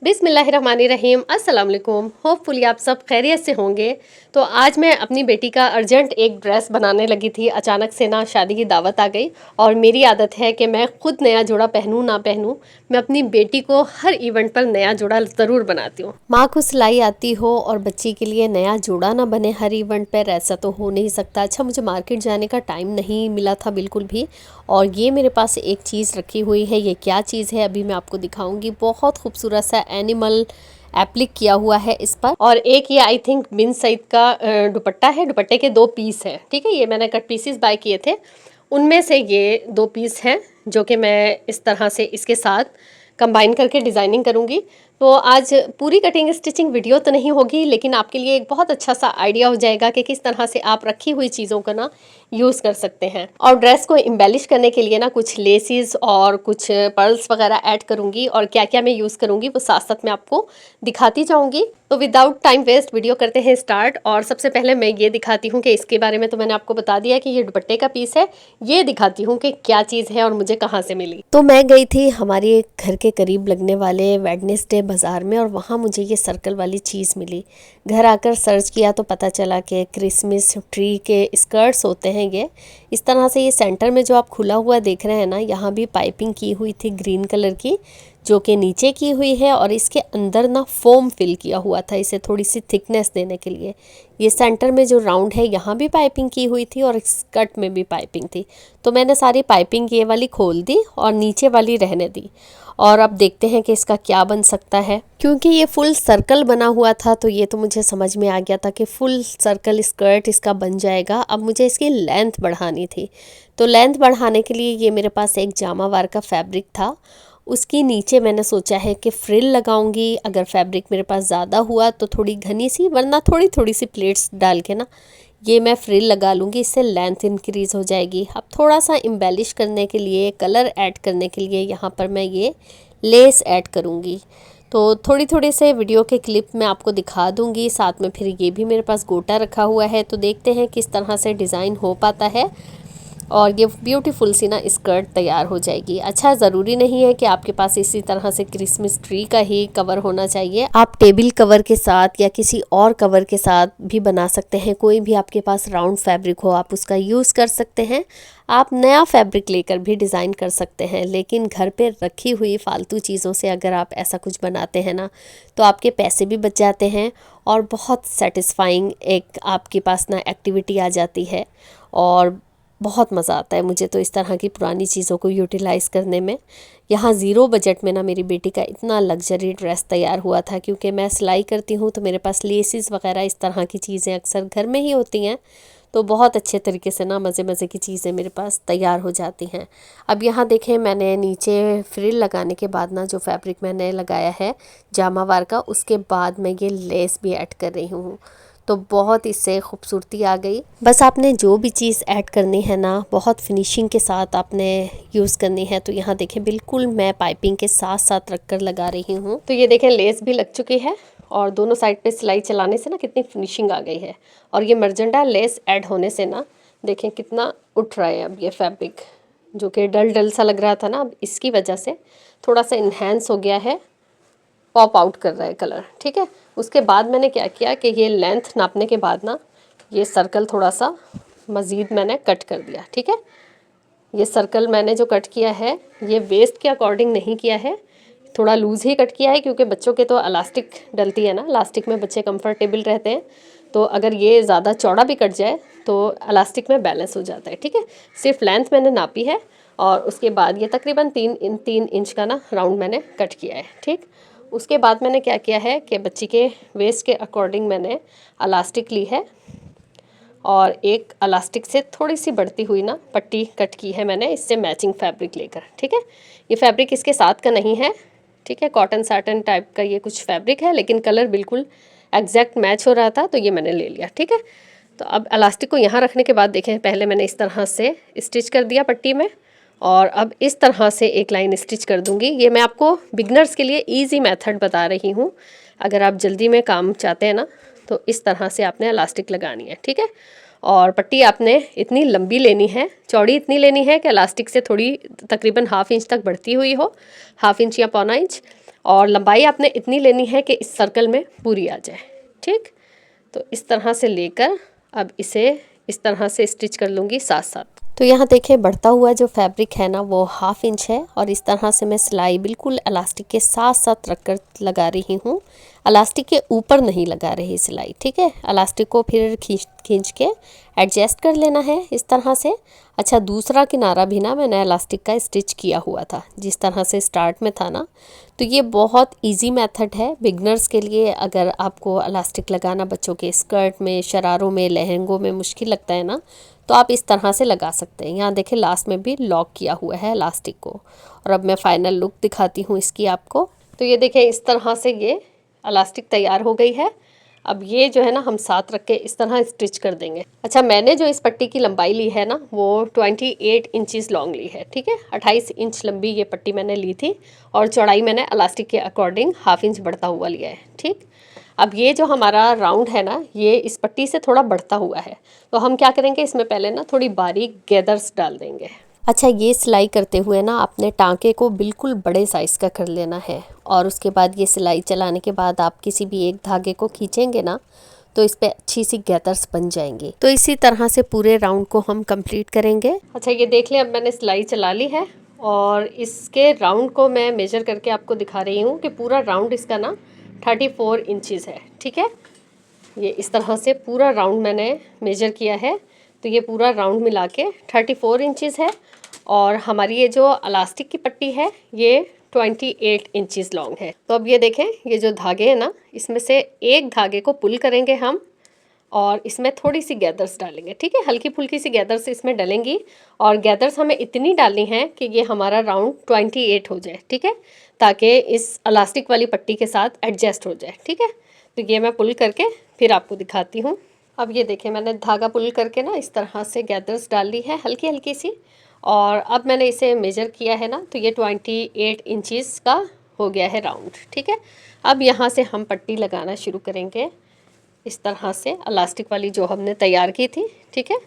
बिस्मिल्लाहिर्रहमानिर्रहीम अस्सलाम वालेकुम। होपफुली आप सब खैरियत से होंगे। तो आज मैं अपनी बेटी का अर्जेंट एक ड्रेस बनाने लगी थी। अचानक से ना शादी की दावत आ गई और मेरी आदत है कि मैं खुद नया जोड़ा पहनूं ना पहनूं, मैं अपनी बेटी को हर इवेंट पर नया जोड़ा ज़रूर बनाती हूँ। माँ को सिलाई आती हो और बच्ची के लिए नया जोड़ा ना बने हर इवेंट पर, ऐसा तो हो नहीं सकता। अच्छा, मुझे मार्केट जाने का टाइम नहीं मिला था बिल्कुल भी, और ये मेरे पास एक चीज़ रखी हुई है। ये क्या चीज़ है अभी मैं आपको दिखाऊंगी। बहुत खूबसूरत सा एनिमल एप्लिक किया हुआ है इस पर, और एक ये आई थिंक बिन सईद का दुपट्टा है। दुपट्टे के 2 पीस हैं, ठीक है। ये मैंने कट पीसीस बाय किए थे, उनमें से ये 2 पीस हैं जो कि मैं इस तरह से इसके साथ कंबाइन करके डिज़ाइनिंग करूँगी। तो आज पूरी कटिंग स्टिचिंग वीडियो तो नहीं होगी, लेकिन आपके लिए एक बहुत अच्छा सा आइडिया हो जाएगा कि किस तरह से आप रखी हुई चीज़ों को ना यूज़ कर सकते हैं। और ड्रेस को एम्बेलिश करने के लिए ना कुछ लेसिस और कुछ पर्ल्स वगैरह ऐड करूँगी, और क्या क्या मैं यूज़ करूँगी वो साथ साथ मैं आपको दिखाती जाऊँगी। तो विदाउट टाइम वेस्ट वीडियो करते हैं स्टार्ट। और सबसे पहले मैं ये दिखाती हूँ कि इसके बारे में तो मैंने आपको बता दिया कि ये दुपट्टे का पीस है। ये दिखाती हूँ कि क्या चीज़ है और मुझे कहाँ से मिली। तो मैं गई थी हमारे घर के करीब लगने वाले वेडनेसडे बाज़ार में, और वहाँ मुझे ये सर्कल वाली चीज़ मिली। घर आकर सर्च किया तो पता चला कि क्रिसमस ट्री के स्कर्ट्स होते हैं ये। इस तरह से ये सेंटर में जो आप खुला हुआ देख रहे हैं ना, यहाँ भी पाइपिंग की हुई थी ग्रीन कलर की, जो कि नीचे की हुई है, और इसके अंदर ना फोम फिल किया हुआ था इसे थोड़ी सी थिकनेस देने के लिए। ये सेंटर में जो राउंड है यहाँ भी पाइपिंग की हुई थी, और स्कर्ट में भी पाइपिंग थी। तो मैंने सारी पाइपिंग ये वाली खोल दी और नीचे वाली रहने दी, और अब देखते हैं कि इसका क्या बन सकता है। क्योंकि ये फुल सर्कल बना हुआ था तो ये तो मुझे समझ में आ गया था कि फुल सर्कल स्कर्ट इसका बन जाएगा। अब मुझे इसकी लेंथ बढ़ानी थी, तो लेंथ बढ़ाने के लिए ये मेरे पास एक जामावार का फैब्रिक था। उसकी नीचे मैंने सोचा है कि फ्रिल लगाऊंगी। अगर फैब्रिक मेरे पास ज़्यादा हुआ तो थोड़ी घनी सी, वरना थोड़ी थोड़ी सी प्लेट्स डाल के ना ये मैं फ्रिल लगा लूँगी, इससे लेंथ इंक्रीज़ हो जाएगी। अब थोड़ा सा एम्बेलिश करने के लिए, कलर ऐड करने के लिए यहाँ पर मैं ये लेस ऐड करूँगी। तो थोड़ी थोड़ी से वीडियो के क्लिप मैं आपको दिखा दूँगी, साथ में फिर ये भी मेरे पास गोटा रखा हुआ है। तो देखते हैं किस तरह से डिज़ाइन हो पाता है, और ये ब्यूटीफुल सी ना स्कर्ट तैयार हो जाएगी। अच्छा, ज़रूरी नहीं है कि आपके पास इसी तरह से क्रिसमस ट्री का ही कवर होना चाहिए। आप टेबल कवर के साथ या किसी और कवर के साथ भी बना सकते हैं। कोई भी आपके पास राउंड फैब्रिक हो आप उसका यूज़ कर सकते हैं। आप नया फैब्रिक लेकर भी डिज़ाइन कर सकते हैं, लेकिन घर पे रखी हुई फालतू चीज़ों से अगर आप ऐसा कुछ बनाते हैं ना, तो आपके पैसे भी बच जाते हैं, और बहुत सेटिस्फाइंग एक आपके पास ना एक्टिविटी आ जाती है, और बहुत मज़ा आता है मुझे तो इस तरह की पुरानी चीज़ों को यूटिलाइज़ करने में। यहाँ ज़ीरो बजट में ना मेरी बेटी का इतना लग्जरी ड्रेस तैयार हुआ था। क्योंकि मैं सिलाई करती हूँ तो मेरे पास लेसिस वगैरह इस तरह की चीज़ें अक्सर घर में ही होती हैं, तो बहुत अच्छे तरीके से ना मज़े मज़े की चीज़ें मेरे पास तैयार हो जाती हैं। अब यहाँ देखें, मैंने नीचे फ्रिल लगाने के बाद ना जो फैब्रिक मैंने लगाया है जामावार का, उसके बाद मैं ये लेस भी ऐड कर रही हूँ। तो बहुत इससे खूबसूरती आ गई। बस आपने जो भी चीज़ ऐड करनी है ना, बहुत फिनिशिंग के साथ आपने यूज़ करनी है। तो यहाँ देखें, बिल्कुल मैं पाइपिंग के साथ साथ रख कर लगा रही हूँ। तो ये देखें, लेस भी लग चुकी है, और दोनों साइड पे सिलाई चलाने से ना कितनी फिनिशिंग आ गई है। और ये मर्जेंटा लेस ऐड होने से ना देखें कितना उठ रहा है अब ये फैब्रिक, जो कि डल डल सा लग रहा था ना, अब इसकी वजह से थोड़ा सा इन्हेंस हो गया है, पॉप आउट कर रहा है कलर, ठीक है। उसके बाद मैंने क्या किया कि ये लेंथ नापने के बाद ना ये सर्कल थोड़ा सा मज़ीद मैंने कट कर दिया, ठीक है। ये सर्कल मैंने जो कट किया है ये वेस्ट के अकॉर्डिंग नहीं किया है, थोड़ा लूज़ ही कट किया है, क्योंकि बच्चों के तो इलास्टिक डलती है ना, इलास्टिक में बच्चे कंफर्टेबल रहते हैं। तो अगर ये ज़्यादा चौड़ा भी कट जाए तो इलास्टिक में बैलेंस हो जाता है, ठीक है। सिर्फ लेंथ मैंने नापी है, और उसके बाद ये तकरीबन 3 इंच का ना राउंड मैंने कट किया है, ठीक। उसके बाद मैंने क्या किया है कि बच्ची के वेस्ट के अकॉर्डिंग मैंने इलास्टिक ली है, और एक इलास्टिक से थोड़ी सी बढ़ती हुई ना पट्टी कट की है मैंने, इससे मैचिंग फैब्रिक लेकर, ठीक है। ये फैब्रिक इसके साथ का नहीं है, ठीक है, कॉटन साटन टाइप का ये कुछ फैब्रिक है, लेकिन कलर बिल्कुल एग्जैक्ट मैच हो रहा था, तो ये मैंने ले लिया, ठीक है। तो अब इलास्टिक को यहाँ रखने के बाद देखें, पहले मैंने इस तरह से स्टिच कर दिया पट्टी में, और अब इस तरह से एक लाइन स्टिच कर दूंगी। ये मैं आपको बिगनर्स के लिए इजी मेथड बता रही हूँ। अगर आप जल्दी में काम चाहते हैं ना, तो इस तरह से आपने इलास्टिक लगानी है, ठीक है। और पट्टी आपने इतनी लंबी लेनी है, चौड़ी इतनी लेनी है कि इलास्टिक से थोड़ी तकरीबन 1/2 इंच तक बढ़ती हुई हो, 1/2 इंच या पौना इंच। और लंबाई आपने इतनी लेनी है कि इस सर्कल में पूरी आ जाए। ठीक, तो इस तरह से लेकर अब इसे इस तरह से स्टिच कर लूँगी साथ साथ। तो यहाँ देखें बढ़ता हुआ जो फैब्रिक है ना वो 1/2 इंच है और इस तरह से मैं सिलाई बिल्कुल इलास्टिक के साथ साथ रख कर लगा रही हूँ। इलास्टिक के ऊपर नहीं लगा रही सिलाई, ठीक है। इलास्टिक को फिर खींच के एडजस्ट कर लेना है इस तरह से। अच्छा, दूसरा किनारा भी ना मैंने इलास्टिक का स्टिच किया हुआ था जिस तरह से स्टार्ट में था ना। तो ये बहुत इजी मेथड है बिगनर्स के लिए। अगर आपको इलास्टिक लगाना बच्चों के स्कर्ट में, शरारों में, लहंगों में मुश्किल लगता है ना, तो आप इस तरह से लगा सकते हैं। यहाँ देखें लास्ट में भी लॉक किया हुआ है इलास्टिक को। और अब मैं फाइनल लुक दिखाती हूँ इसकी आपको। तो ये देखें इस तरह से ये इलास्टिक तैयार हो गई है। अब ये जो है ना हम साथ रख के इस तरह स्टिच कर देंगे। अच्छा, मैंने जो इस पट्टी की लंबाई ली है ना वो 28 इंचज़ लॉन्ग ली है, ठीक है। 28 इंच लंबी ये पट्टी मैंने ली थी और चौड़ाई मैंने इलास्टिक के अकॉर्डिंग 1/2 इंच बढ़ता हुआ लिया है, ठीक। अब ये जो हमारा राउंड है ना ये इस पट्टी से थोड़ा बढ़ता हुआ है, तो हम क्या करेंगे इसमें पहले ना थोड़ी बारीक गैदर्स डाल देंगे। अच्छा, ये सिलाई करते हुए ना आपने टांके को बिल्कुल बड़े साइज़ का कर लेना है और उसके बाद ये सिलाई चलाने के बाद आप किसी भी एक धागे को खींचेंगे ना तो इस पे अच्छी सी गैदर्स बन जाएंगी। तो इसी तरह से पूरे राउंड को हम कंप्लीट करेंगे। अच्छा, ये देख लें अब मैंने सिलाई चला ली है और इसके राउंड को मैं मेजर करके आपको दिखा रही हूँ कि पूरा राउंड इसका ना 34 इंचज़ है, ठीक है। ये इस तरह से पूरा राउंड मैंने मेजर किया है, तो ये पूरा राउंड मिला के 34 इंचज़ है। और हमारी ये जो इलास्टिक की पट्टी है ये 28 इंचज़ लॉन्ग है। तो अब ये देखें ये जो धागे हैं ना इसमें से एक धागे को पुल करेंगे हम और इसमें थोड़ी सी गैदर्स डालेंगे, ठीक है। हल्की फुल्की सी गैदर्स इसमें डलेंगी और गैदर्स हमें इतनी डालनी है कि ये हमारा राउंड 28 हो जाए, ठीक है, ताकि इस इलास्टिक वाली पट्टी के साथ एडजस्ट हो जाए, ठीक है। तो ये मैं पुल करके फिर आपको दिखाती हूँ। अब ये देखें मैंने धागा पुल करके ना इस तरह से गैदर्स डाल ली है हल्की हल्की सी और अब मैंने इसे मेजर किया है ना तो ये 28 इंचज़ का हो गया है राउंड, ठीक है। अब यहाँ से हम पट्टी लगाना शुरू करेंगे इस तरह से इलास्टिक वाली जो हमने तैयार की थी, ठीक है।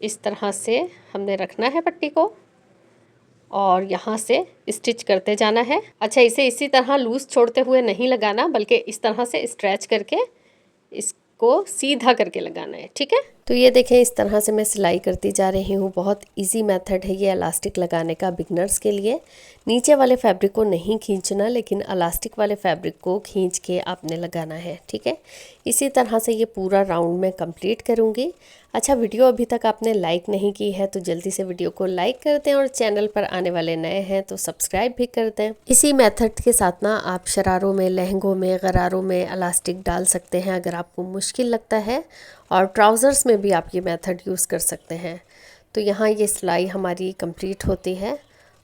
इस तरह से हमने रखना है पट्टी को और यहाँ से स्टिच करते जाना है। अच्छा, इसे इसी तरह लूज़ छोड़ते हुए नहीं लगाना बल्कि इस तरह से स्ट्रेच करके इसको सीधा करके लगाना है, ठीक है। तो ये देखें इस तरह से मैं सिलाई करती जा रही हूँ। बहुत इजी मेथड है ये इलास्टिक लगाने का बिगनर्स के लिए। नीचे वाले फैब्रिक को नहीं खींचना लेकिन इलास्टिक वाले फैब्रिक को खींच के आपने लगाना है, ठीक है। इसी तरह से ये पूरा राउंड मैं कंप्लीट करूँगी। अच्छा, वीडियो अभी तक आपने लाइक नहीं की है तो जल्दी से वीडियो को लाइक कर दें और चैनल पर आने वाले नए हैं तो सब्सक्राइब भी कर दें। इसी मेथड के साथ ना आप शरारों में, लहंगों में, गरारों में इलास्टिक डाल सकते हैं अगर आपको मुश्किल लगता है और ट्राउज़र्स में भी आप ये मेथड यूज़ कर सकते हैं। तो यहाँ ये सिलाई हमारी कंप्लीट होती है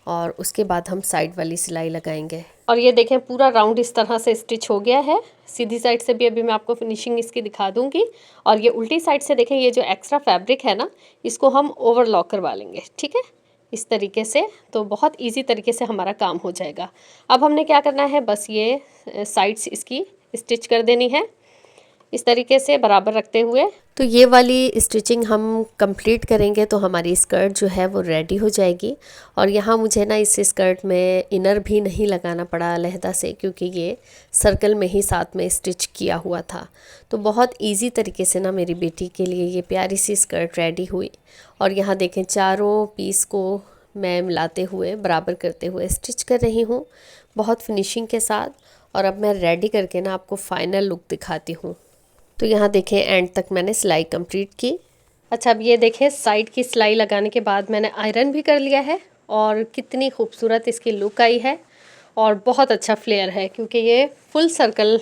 और उसके बाद हम साइड वाली सिलाई लगाएंगे। और ये देखें पूरा राउंड इस तरह से स्टिच हो गया है। सीधी साइड से भी अभी मैं आपको फिनिशिंग इसकी दिखा दूंगी और ये उल्टी साइड से देखें ये जो एक्स्ट्रा फैब्रिक है ना इसको हम ओवरलॉक करवा लेंगे, ठीक है, इस तरीके से। तो बहुत इजी तरीके से हमारा काम हो जाएगा। अब हमने क्या करना है, बस ये साइड्स इसकी स्टिच कर देनी है इस तरीके से बराबर रखते हुए। तो ये वाली स्टिचिंग हम कंप्लीट करेंगे तो हमारी स्कर्ट जो है वो रेडी हो जाएगी। और यहाँ मुझे ना इस स्कर्ट में इनर भी नहीं लगाना पड़ा अलहदा से क्योंकि ये सर्कल में ही साथ में स्टिच किया हुआ था। तो बहुत इजी तरीके से ना मेरी बेटी के लिए ये प्यारी सी स्कर्ट रेडी हुई। और यहाँ देखें चारों पीस को मैं मिलाते हुए बराबर करते हुए स्टिच कर रही हूँ बहुत फिनिशिंग के साथ। और अब मैं रेडी करके ना आपको फाइनल लुक दिखाती हूँ। तो यहाँ देखें एंड तक मैंने सिलाई कंप्लीट की। अच्छा, अब ये देखें साइड की सिलाई लगाने के बाद मैंने आयरन भी कर लिया है और कितनी खूबसूरत इसकी लुक आई है और बहुत अच्छा फ्लेयर है क्योंकि ये फुल सर्कल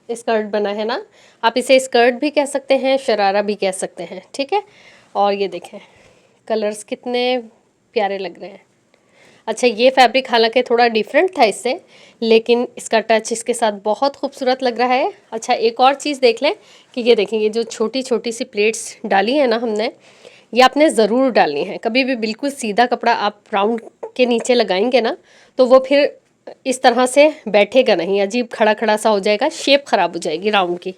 स्कर्ट बना है ना। आप इसे स्कर्ट भी कह सकते हैं, शरारा भी कह सकते हैं, ठीक है। और ये देखें कलर्स कितने प्यारे लग रहे हैं। अच्छा, ये फैब्रिक हालांकि थोड़ा डिफरेंट था इससे लेकिन इसका टच इसके साथ बहुत खूबसूरत लग रहा है। अच्छा, एक और चीज़ देख लें कि ये देखें ये जो छोटी छोटी सी प्लेट्स डाली है ना हमने, ये आपने ज़रूर डालनी है। कभी भी बिल्कुल सीधा कपड़ा आप राउंड के नीचे लगाएंगे ना तो वो फिर इस तरह से बैठेगा नहीं, अजीब खड़ा खड़ा सा हो जाएगा, शेप ख़राब हो जाएगी राउंड की।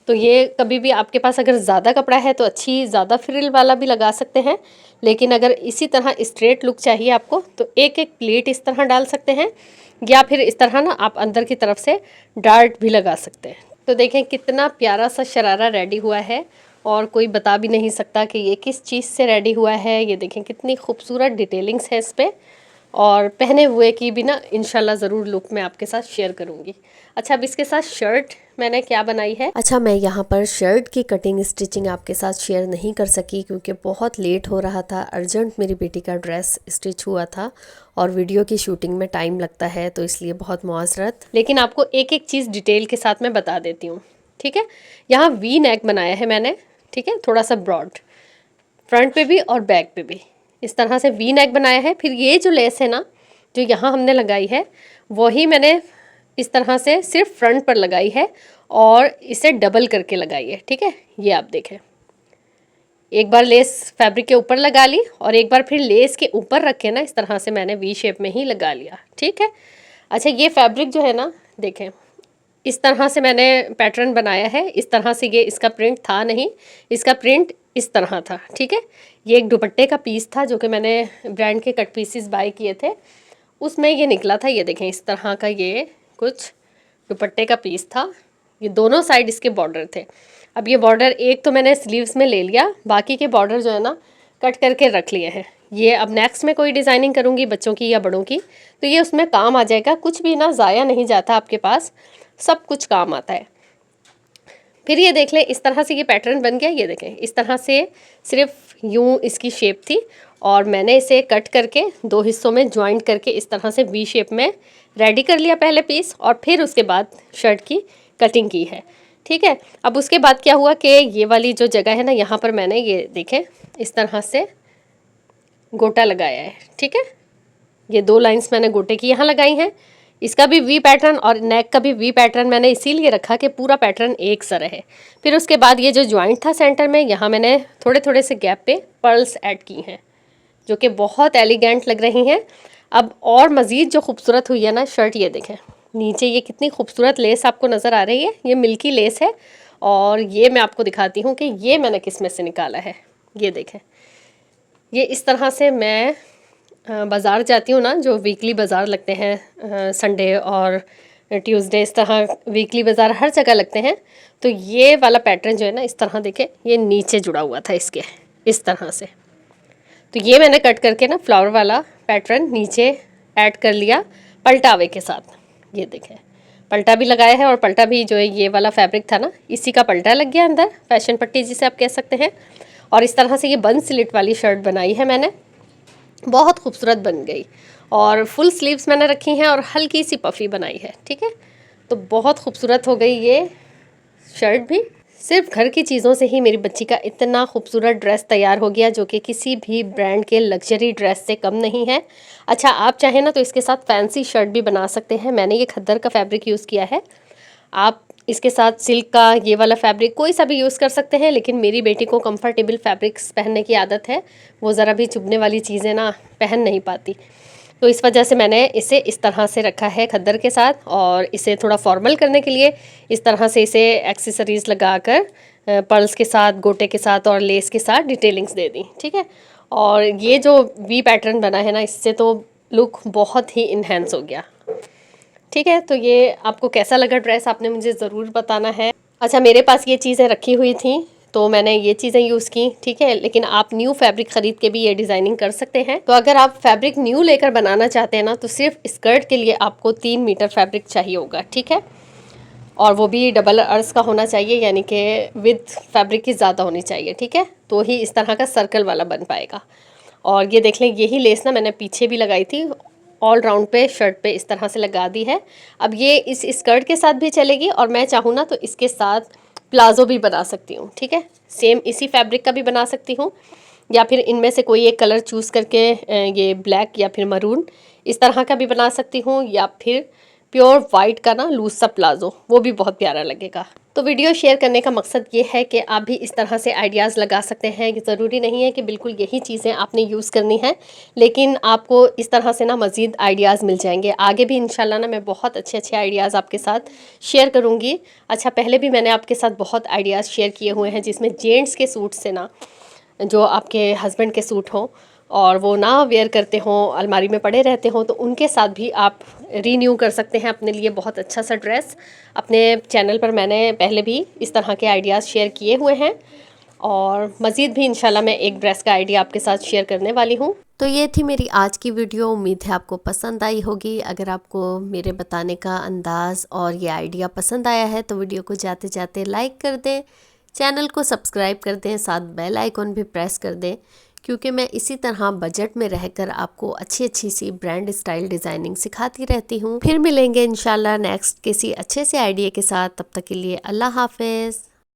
तो ये कभी भी आपके पास अगर ज़्यादा कपड़ा है तो अच्छी ज़्यादा फ्रिल वाला भी लगा सकते हैं, लेकिन अगर इसी तरह स्ट्रेट लुक चाहिए आपको तो एक एक प्लेट इस तरह डाल सकते हैं, या फिर इस तरह ना आप अंदर की तरफ से डार्ट भी लगा सकते हैं। तो देखें कितना प्यारा सा शरारा रेडी हुआ है, और कोई बता भी नहीं सकता कि ये किस चीज़ से रेडी हुआ है। ये देखें कितनी खूबसूरत डिटेलिंग्स है इस पर, और पहने हुए की भी ना इंशाल्लाह ज़रूर लुक मैं आपके साथ शेयर करूँगी। अच्छा, अब इसके साथ शर्ट मैंने क्या बनाई है। अच्छा, मैं यहाँ पर शर्ट की कटिंग स्टिचिंग आपके साथ शेयर नहीं कर सकी क्योंकि बहुत लेट हो रहा था, अर्जेंट मेरी बेटी का ड्रेस स्टिच हुआ था और वीडियो की शूटिंग में टाइम लगता है, तो इसलिए बहुत मुआज़रत। लेकिन आपको एक एक चीज़ डिटेल के साथ मैं बता देती हूँ, ठीक है। यहाँ वी नेक बनाया है मैंने, ठीक है, थोड़ा सा ब्रॉड, फ्रंट पे भी और बैक पे भी इस तरह से वी नेक बनाया है। फिर ये जो लेस है ना, जो यहाँ हमने लगाई है, वही मैंने इस तरह से सिर्फ फ्रंट पर लगाई है और इसे डबल करके लगाई है, ठीक है। ये आप देखें, एक बार लेस फैब्रिक के ऊपर लगा ली और एक बार फिर लेस के ऊपर रख के ना इस तरह से मैंने वी शेप में ही लगा लिया, ठीक है। अच्छा, ये फैब्रिक जो है ना, देखें इस तरह से मैंने पैटर्न बनाया है। इस तरह से ये इसका प्रिंट था नहीं, इसका प्रिंट इस तरह था, ठीक है। ये एक दुपट्टे का पीस था जो कि मैंने ब्रांड के कट पीसेस बाय किए थे, उसमें ये निकला था। ये देखें इस तरह का ये कुछ दुपट्टे का पीस था, ये दोनों साइड इसके बॉर्डर थे। अब ये बॉर्डर एक तो मैंने स्लीव्स में ले लिया, बाकी के बॉर्डर जो है ना कट करके रख लिए हैं। ये अब नेक्स्ट में कोई डिज़ाइनिंग करूँगी बच्चों की या बड़ों की, तो ये उसमें काम आ जाएगा। कुछ भी ना ज़ाया नहीं जाता आपके पास, सब कुछ काम आता है। फिर ये देख लें इस तरह से ये पैटर्न बन गया। ये देखें इस तरह से सिर्फ यूं इसकी शेप थी और मैंने इसे कट करके दो हिस्सों में ज्वाइंट करके इस तरह से वी शेप में रेडी कर लिया पहले पीस, और फिर उसके बाद शर्ट की कटिंग की है, ठीक है। अब उसके बाद क्या हुआ कि ये वाली जो जगह है ना, यहाँ पर मैंने ये देखें इस तरह से गोटा लगाया है, ठीक है। ये दो लाइंस मैंने गोटे की यहाँ लगाई हैं। इसका भी वी पैटर्न और नेक का भी वी पैटर्न मैंने इसीलिए रखा कि पूरा पैटर्न एक सा रहे। फिर उसके बाद ये जो जॉइंट था सेंटर में, यहाँ मैंने थोड़े थोड़े से गैप पे पर्ल्स ऐड की हैं जो कि बहुत एलिगेंट लग रही हैं। अब और मज़ीद जो खूबसूरत हुई है ना शर्ट, ये देखें नीचे ये कितनी खूबसूरत लेस आपको नज़र आ रही है। ये मिल्की लेस है और ये मैं आपको दिखाती हूँ कि ये मैंने किस में से निकाला है। ये देखें, ये इस तरह से मैं बाज़ार जाती हूँ ना, जो वीकली बाज़ार लगते हैं संडे और ट्यूसडे, इस तरह वीकली बाज़ार हर जगह लगते हैं। तो ये वाला पैटर्न जो है ना, इस तरह देखें ये नीचे जुड़ा हुआ था इसके इस तरह से। तो ये मैंने कट करके ना फ्लावर वाला पैटर्न नीचे ऐड कर लिया पलटावे के साथ। ये देखें पलटा भी लगाया है, और पलटा भी जो है ये वाला फैब्रिक था ना, इसी का पलटा लग गया अंदर, फैशन पट्टी जिसे आप कह सकते हैं। और इस तरह से ये बन स्लिट वाली शर्ट बनाई है मैंने, बहुत खूबसूरत बन गई। और फुल स्लीव्स मैंने रखी हैं और हल्की सी पफ़ी बनाई है, ठीक है। तो बहुत खूबसूरत हो गई ये शर्ट भी। सिर्फ घर की चीज़ों से ही मेरी बच्ची का इतना खूबसूरत ड्रेस तैयार हो गया जो कि किसी भी ब्रांड के लग्जरी ड्रेस से कम नहीं है। अच्छा, आप चाहें ना तो इसके साथ फैंसी शर्ट भी बना सकते हैं। मैंने ये खद्दर का फैब्रिक यूज़ किया है, आप इसके साथ सिल्क का ये वाला फैब्रिक कोई सा भी यूज़ कर सकते हैं, लेकिन मेरी बेटी को कंफर्टेबल फैब्रिक्स पहनने की आदत है, वो ज़रा भी चुभने वाली चीज़ें ना पहन नहीं पाती। तो इस वजह से मैंने इसे इस तरह से रखा है खद्दर के साथ, और इसे थोड़ा फॉर्मल करने के लिए इस तरह से इसे एक्सेसरीज़ लगाकर पर्ल्स के साथ, गोटे के साथ और लेस के साथ डिटेलिंग्स दे दी, ठीक है। और ये जो वी पैटर्न बना है ना, इससे तो लुक बहुत ही इन्हेंस हो गया, ठीक है। तो ये आपको कैसा लगा ड्रेस, आपने मुझे ज़रूर बताना है। अच्छा, मेरे पास ये चीज़ें रखी हुई थी तो मैंने ये चीज़ें यूज़ की, ठीक है। लेकिन आप न्यू फैब्रिक ख़रीद के भी ये डिज़ाइनिंग कर सकते हैं। तो अगर आप फैब्रिक न्यू लेकर बनाना चाहते हैं ना, तो सिर्फ स्कर्ट के लिए आपको 3 मीटर फैब्रिक चाहिए होगा, ठीक है। और वो भी डबल अर्ज का होना चाहिए, यानी कि विद फैब्रिक की ज़्यादा होनी चाहिए, ठीक है। तो ही इस तरह का सर्कल वाला बन पाएगा। और ये देख लें, यही लेस ना मैंने पीछे भी लगाई थी, ऑल राउंड पे शर्ट पे इस तरह से लगा दी है। अब ये इस स्कर्ट के साथ भी चलेगी, और मैं चाहूँ ना तो इसके साथ प्लाज़ो भी बना सकती हूँ, ठीक है। सेम इसी फैब्रिक का भी बना सकती हूँ, या फिर इनमें से कोई एक कलर चूज़ करके ये ब्लैक या फिर मरून इस तरह का भी बना सकती हूँ, या फिर प्योर वाइट का ना लूज सा प्लाजो, वो भी बहुत प्यारा लगेगा। तो वीडियो शेयर करने का मकसद ये है कि आप भी इस तरह से आइडियाज़ लगा सकते हैं कि ज़रूरी नहीं है कि बिल्कुल यही चीज़ें आपने यूज़ करनी है, लेकिन आपको इस तरह से ना मज़ीद आइडियाज़ मिल जाएंगे। आगे भी इंशाल्लाह ना मैं बहुत अच्छे अच्छे आइडियाज़ आपके साथ शेयर करूँगी। अच्छा, पहले भी मैंने आपके साथ बहुत आइडियाज़ शेयर किए हुए हैं जिसमें जेंट्स के सूट से ना, जो आपके हस्बैंड के सूट हों और वो ना वेयर करते हों, अलमारी में पड़े रहते हों, तो उनके साथ भी आप रीन्यू कर सकते हैं अपने लिए बहुत अच्छा सा ड्रेस। अपने चैनल पर मैंने पहले भी इस तरह के आइडियाज़ शेयर किए हुए हैं और मज़ीद भी इंशाल्लाह मैं एक ड्रेस का आइडिया आपके साथ शेयर करने वाली हूँ। तो ये थी मेरी आज की वीडियो, उम्मीद है आपको पसंद आई होगी। अगर आपको मेरे बताने का अंदाज़ और ये आइडिया पसंद आया है तो वीडियो को जाते जाते लाइक कर दें, चैनल को सब्सक्राइब कर दें, साथ बेल आइकॉन भी प्रेस कर दें, क्योंकि मैं इसी तरह बजट में रहकर आपको अच्छी अच्छी सी ब्रांड स्टाइल डिज़ाइनिंग सिखाती रहती हूँ। फिर मिलेंगे इंशाल्लाह नेक्स्ट किसी अच्छे से आइडिया के साथ। तब तक के लिए अल्लाह हाफिज़।